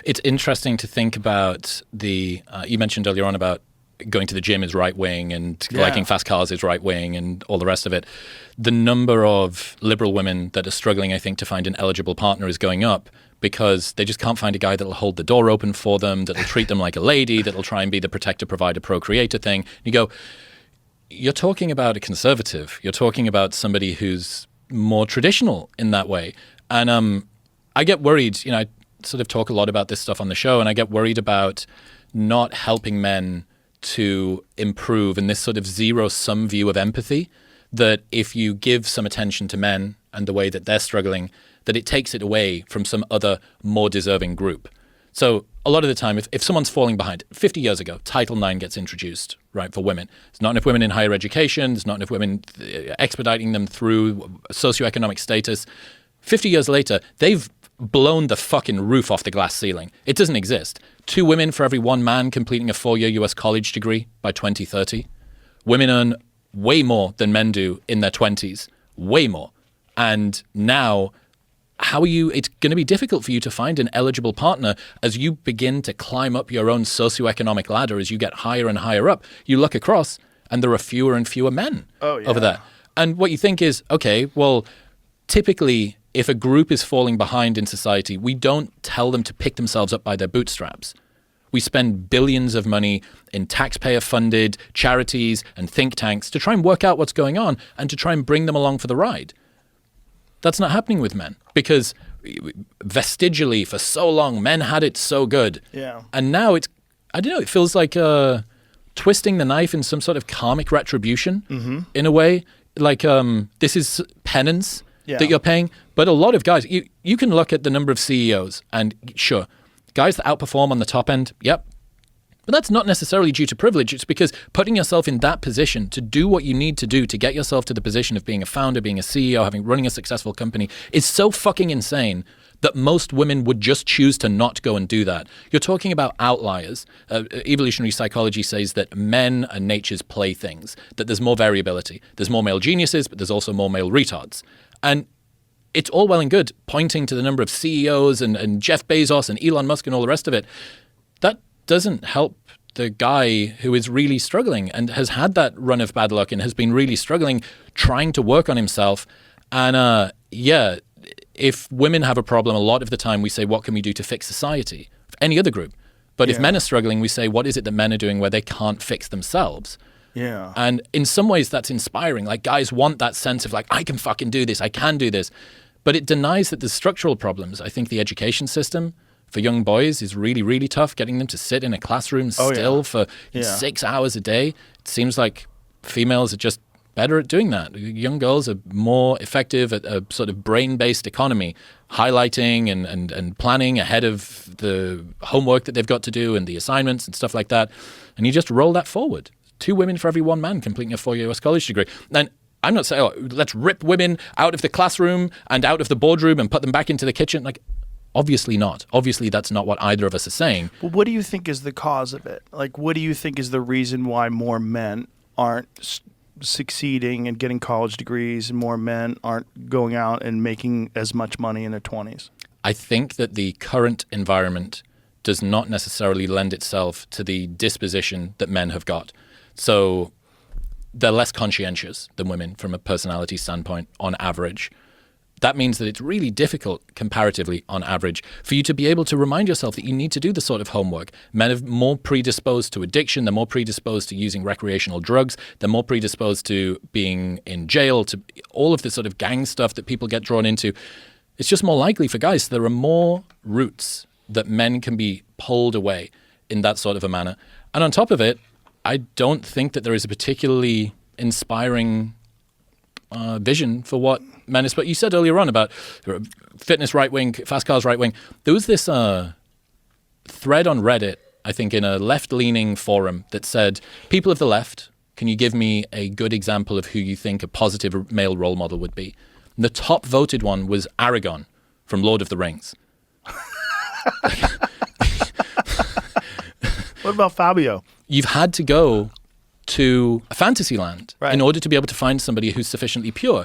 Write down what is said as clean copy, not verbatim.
It's interesting to think about you mentioned earlier on about going to the gym is right wing and liking fast cars is right wing and all the rest of it. The number of liberal women that are struggling, I think, to find an eligible partner is going up because they just can't find a guy that'll hold the door open for them, that'll treat them like a lady, that'll try and be the protector, provider, procreator thing. You go, you're talking about a conservative. You're talking about somebody who's more traditional in that way. And I get worried, I sort of talk a lot about this stuff on the show, and I get worried about not helping men to improve in this sort of zero-sum view of empathy, that if you give some attention to men and the way that they're struggling, that it takes it away from some other more deserving group. So a lot of the time, if someone's falling behind, 50 years ago, Title IX gets introduced, right, for women. There's not enough women in higher education. There's not enough women expediting them through socioeconomic status. 50 years later, they've blown the fucking roof off the glass ceiling. It doesn't exist. 2 women for every 1 man completing a 4-year US college degree by 2030. Women earn way more than men do in their 20s. Way more. And now, it's going to be difficult for you to find an eligible partner as you begin to climb up your own socioeconomic ladder, as you get higher and higher up. You look across and there are fewer and fewer men over there. And what you think is, okay, well, typically, if a group is falling behind in society, we don't tell them to pick themselves up by their bootstraps. We spend billions of money in taxpayer-funded charities and think tanks to try and work out what's going on and to try and bring them along for the ride. That's not happening with men because vestigially for so long, men had it so good. Yeah. And now it feels like twisting the knife in some sort of karmic retribution in a way. Like this is penance that you're paying. But a lot of guys, you can look at the number of CEOs and sure, guys that outperform on the top end, yep. But that's not necessarily due to privilege. It's because putting yourself in that position to do what you need to do to get yourself to the position of being a founder, being a CEO, running a successful company is so fucking insane that most women would just choose to not go and do that. You're talking about outliers. Evolutionary psychology says that men are nature's playthings, that there's more variability. There's more male geniuses, but there's also more male retards. And it's all well and good pointing to the number of CEOs and Jeff Bezos and Elon Musk and all the rest of it. That doesn't help the guy who is really struggling and has had that run of bad luck and has been really struggling, trying to work on himself. And if women have a problem, a lot of the time we say, what can we do to fix society? Any other group. But if men are struggling, we say, what is it that men are doing where they can't fix themselves? Yeah. And in some ways that's inspiring. Like guys want that sense of like, I can fucking do this. I can do this. But it denies that there's structural problems. I think the education system for young boys is really, really tough. Getting them to sit in a classroom for 6 hours a day. It seems like females are just better at doing that. Young girls are more effective at a sort of brain-based economy, highlighting and planning ahead of the homework that they've got to do and the assignments and stuff like that. And you just roll that forward. 2 women for every 1 man completing a 4-year US college degree. And I'm not saying, let's rip women out of the classroom and out of the boardroom and put them back into the kitchen. Like, obviously not. Obviously, that's not what either of us are saying. Well, what do you think is the cause of it? Like, what do you think is the reason why more men aren't succeeding and getting college degrees and more men aren't going out and making as much money in their 20s? I think that the current environment does not necessarily lend itself to the disposition that men have got. So they're less conscientious than women from a personality standpoint on average. That means that it's really difficult comparatively on average for you to be able to remind yourself that you need to do the sort of homework. Men are more predisposed to addiction. They're more predisposed to using recreational drugs. They're more predisposed to being in jail, to all of the sort of gang stuff that people get drawn into. It's just more likely for guys. There are more routes that men can be pulled away in that sort of a manner. And on top of it, I don't think that there is a particularly inspiring vision for what men is. But you said earlier on about fitness right wing, fast cars right wing. There was this thread on Reddit, I think in a left-leaning forum, that said, people of the left, can you give me a good example of who you think a positive male role model would be? And the top voted one was Aragorn from Lord of the Rings. What about Fabio? You've had to go to a fantasy land in order to be able to find somebody who's sufficiently pure.